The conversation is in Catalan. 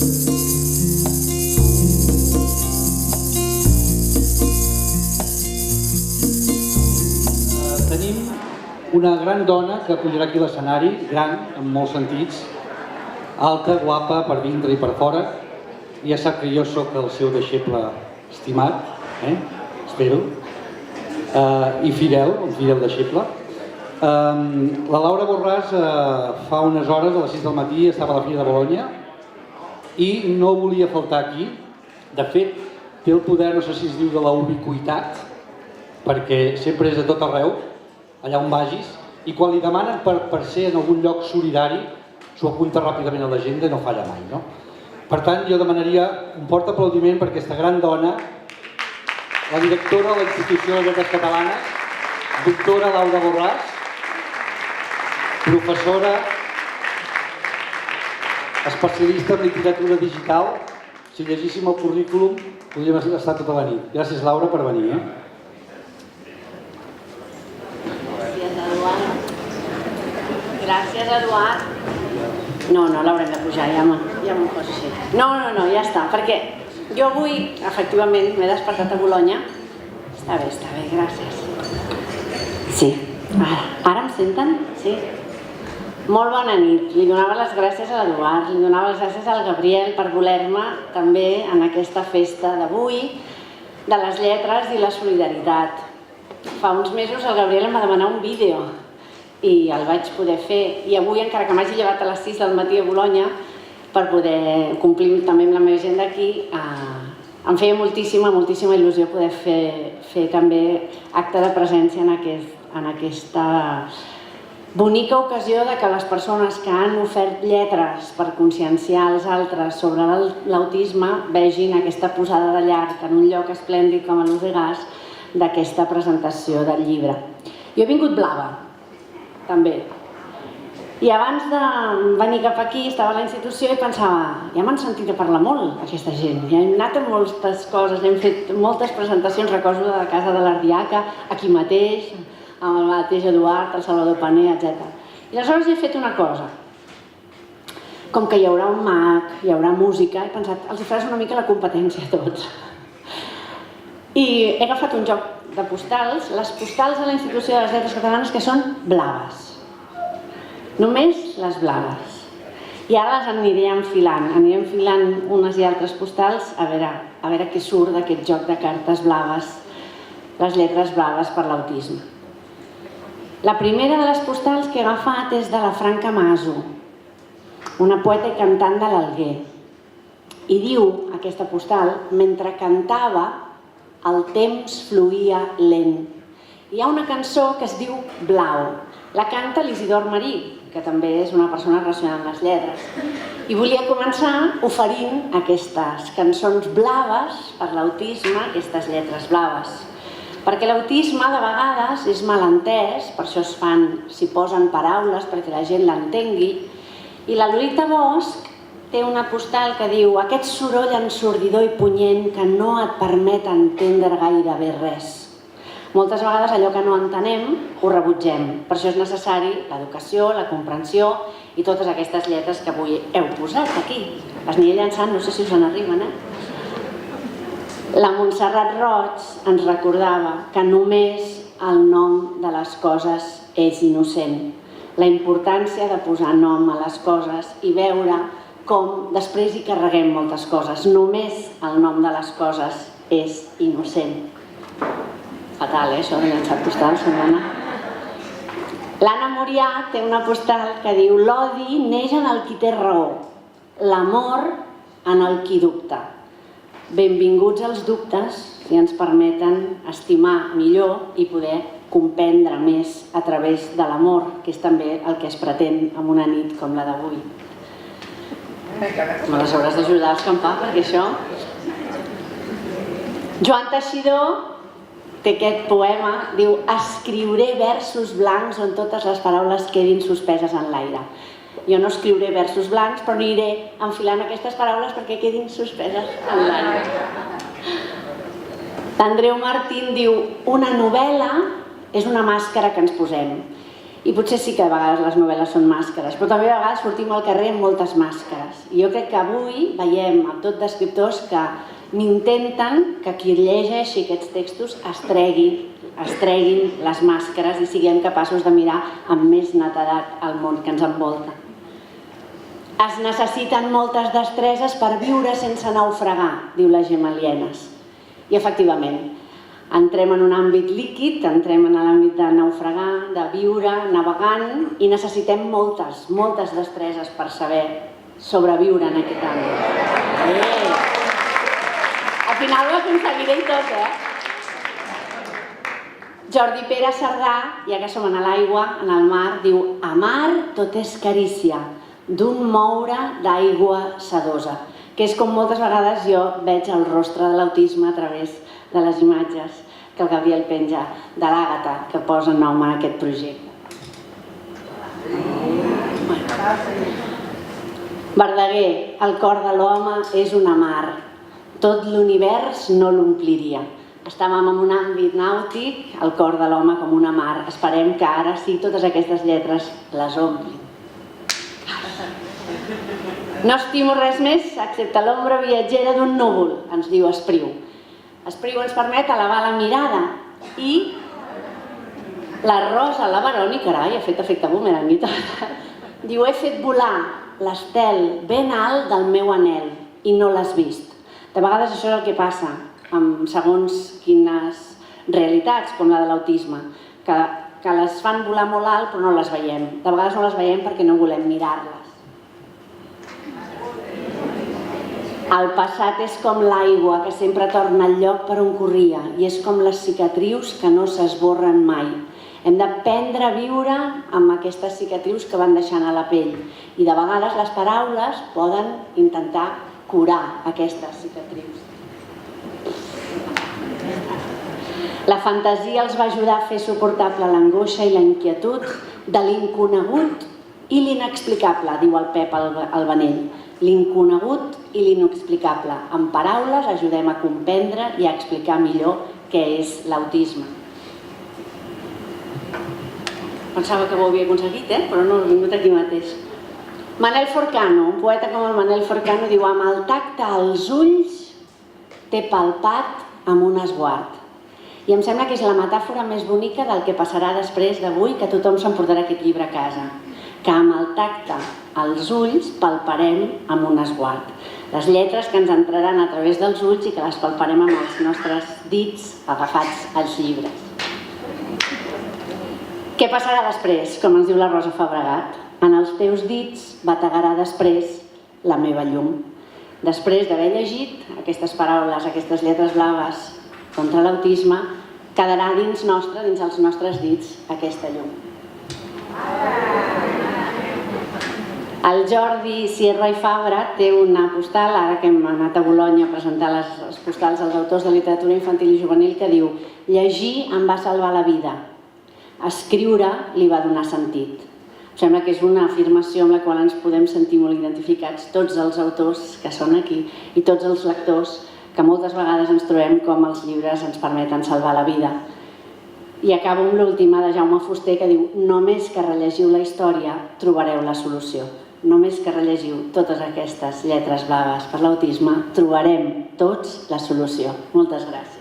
Tenim una gran dona que pujarà aquí a l'escenari, gran en molts sentits, alta, guapa, per dintre i per fora. Ja sap que jo sóc el seu deixeble estimat, espero, i fidel, un fidel deixeble. La Laura Borràs fa unes hores, a les 6 del matí, estava a la Fira de Bolonya i no volia faltar aquí. De fet, té el poder, no sé si es diu, de la ubiquitat, perquè sempre és a tot arreu, allà on vagis, i quan li demanen per ser en algun lloc solidari, s'ho apunta ràpidament a l'agenda i no falla mai, no? Per tant, jo demanaria un fort aplaudiment per aquesta gran dona, la directora de la Institució de Lletres Catalanes, doctora Laura Borràs, professora, especialista en literatura digital. Si llegíssim el currículum, podríem estar tota la nit. Gràcies, Laura, per venir. Gràcies, Eduard. No, l'haurem de pujar, ja m'ho poso així. No, ja està, perquè jo avui, efectivament, m'he despertat a Bolonya. Està bé, gràcies. Sí, ara em senten? Sí. Molt bona nit. Li donava les gràcies a l'Eduard, li donava les gràcies al Gabriel per voler-me també en aquesta festa d'avui de les lletres i la solidaritat. Fa uns mesos el Gabriel em va demanar un vídeo i el vaig poder fer. I avui, encara que m'hagi llevat a les 6 del matí a Bolonya per poder complir també amb la meva gent d'aquí, em feia moltíssima il·lusió poder fer també acte de presència en aquesta bonica ocasió de que les persones que han ofert lletres per conscienciar els altres sobre l'autisme vegin aquesta posada de llarg en un lloc esplèndid com a l'Usegas d'aquesta presentació del llibre. Jo he vingut blava, també. I abans de venir cap aquí, estava a la institució i pensava, ja m'han sentit a parlar molt, aquesta gent. Ja hem anat a moltes coses, hem fet moltes presentacions, recordo de la Casa de l'Ardiaca, aquí mateix, amb el mateix Eduard, el Salvador Pané, etc. I aleshores he fet una cosa. Com que hi haurà un mag, hi haurà música, he pensat, els hi faràs una mica la competència a tots. I he agafat un joc de postals, les postals de la Institució de les Lletres Catalanes, que són blaves. Només les blaves. I ara les aniré enfilant unes i altres postals a veure què surt d'aquest joc de cartes blaves, les lletres blaves per l'autisme. La primera de les postals que he agafat és de la Franca Maso, una poeta i cantant de l'Alguer. I diu, aquesta postal, mentre cantava, el temps fluïa lent. Hi ha una cançó que es diu Blau. La canta l'Isidor Marí, que també és una persona relacionada amb les lletres. I volia començar oferint aquestes cançons blaves per l'autisme, aquestes lletres blaves. Perquè l'autisme de vegades és malentès, per això s'hi posen paraules perquè la gent l'entengui. I la Lolita Bosch té una postal que diu aquest soroll ensordidor i punyent que no et permet entendre gairebé res. Moltes vegades allò que no entenem ho rebutgem. Per això és necessari l'educació, la comprensió i totes aquestes lletres que avui heu posat aquí. Les aniré llançant, no sé si us en arriben, La Montserrat Roig ens recordava que només el nom de les coses és innocent. La importància de posar nom a les coses i veure com després hi carreguem moltes coses. Només el nom de les coses és innocent. Fatal, això de llançar postals, setmana. L'Anna Murià té una postal que diu l'odi neix en el qui té raó, l'amor en el qui dubta. Benvinguts els dubtes si ens permeten estimar millor i poder comprendre més a través de l'amor, que és també el que es pretén en una nit com la d'avui. Me les hauràs d'ajudar a escampar, perquè això... Joan Teixidor té aquest poema, diu escriuré versos blancs on totes les paraules quedin suspeses en l'aire. Jo no escriuré versos blancs, però aniré enfilant aquestes paraules perquè quedin suspeses en l'aire. L'Andreu Martín diu una novel·la és una màscara que ens posem I potser sí que a vegades les novel·les són màscares, però també a vegades sortim al carrer amb moltes màscares. I jo crec que avui veiem a tot d'escriptors que n'intenten que qui llegeixi aquests textos es treguin les màscares i siguem capaços de mirar amb més netedat el món que ens envolta. Es necessiten moltes destreses per viure sense naufragar, diu la Gemma Lienas. I efectivament, entrem en un àmbit líquid, entrem en l'àmbit de naufragar, de viure, navegant, i necessitem moltes destreses per saber sobreviure en aquest àmbit. Al final ho aconseguiré i tot, Jordi Pere Cerdà, ja que som en l'aigua, en el mar, diu: a mar tot és carícia, d'un moure d'aigua sedosa, que és com moltes vegades jo veig el rostre de l'autisme a través de les imatges que el Gabriel penja de l'Àgata, que posa nom a aquest projecte. Verdaguer, el cor de l'home és una mar, tot l'univers no l'ompliria. Estàvem en un àmbit nàutic, el cor de l'home com una mar. Esperem que ara sí totes aquestes lletres les omplin. No estimo res més excepte l'ombra viatgera d'un núvol, ens diu Espriu. Espriu ens permet elevar la mirada i la Rosa, la Baroni, carai, ha fet efecte boomerang i tot, diu: he fet volar l'estel ben alt del meu anhel i no l'has vist. De vegades això és el que passa amb segons quines realitats, com la de l'autisme, que les fan volar molt alt però no les veiem. De vegades no les veiem perquè no volem mirar-les. El passat és com l'aigua que sempre torna al lloc per on corria i és com les cicatrius que no s'esborren mai. Hem d'aprendre a viure amb aquestes cicatrius que van deixant a la pell i de vegades les paraules poden intentar curar aquestes cicatrius. La fantasia els va ajudar a fer suportable l'angoixa i la inquietud de l'inconegut i l'inexplicable, diu el Pep Albanell. L'inconegut i l'inexplicable. En paraules ajudem a comprendre i a explicar millor què és l'autisme. Pensava que ho havia aconseguit, però no, he vingut aquí mateix. Manel Forcano, un poeta com el Manel Forcano, diu: amb el tacte als ulls t'he palpat amb un esguard. I em sembla que és la metàfora més bonica del que passarà després d'avui, que tothom s'emportarà aquest llibre a casa. Que amb el tacte als ulls palparem amb un esguard. Les lletres que ens entraran a través dels ulls i que les palparem amb els nostres dits agafats als llibres. Què passarà després, com ens diu la Rosa Fabregat? En els teus dits bategarà després la meva llum. Després d'haver llegit aquestes paraules, aquestes lletres blaves contra l'autisme, quedarà dins nostre, dins els nostres dits, aquesta llum. El Jordi Sierra i Fabra té una postal, ara que hem anat a Bolonya a presentar les postals dels autors de literatura infantil i juvenil, que diu: llegir em va salvar la vida, escriure li va donar sentit. Em sembla que és una afirmació amb la qual ens podem sentir molt identificats tots els autors que són aquí i tots els lectors que moltes vegades ens trobem com els llibres ens permeten salvar la vida. I acabo amb l'última de Jaume Fuster, que diu: només que rellegiu la història trobareu la solució. Només que rellegiu totes aquestes lletres blaves per l'autisme trobarem tots la solució. Moltes gràcies.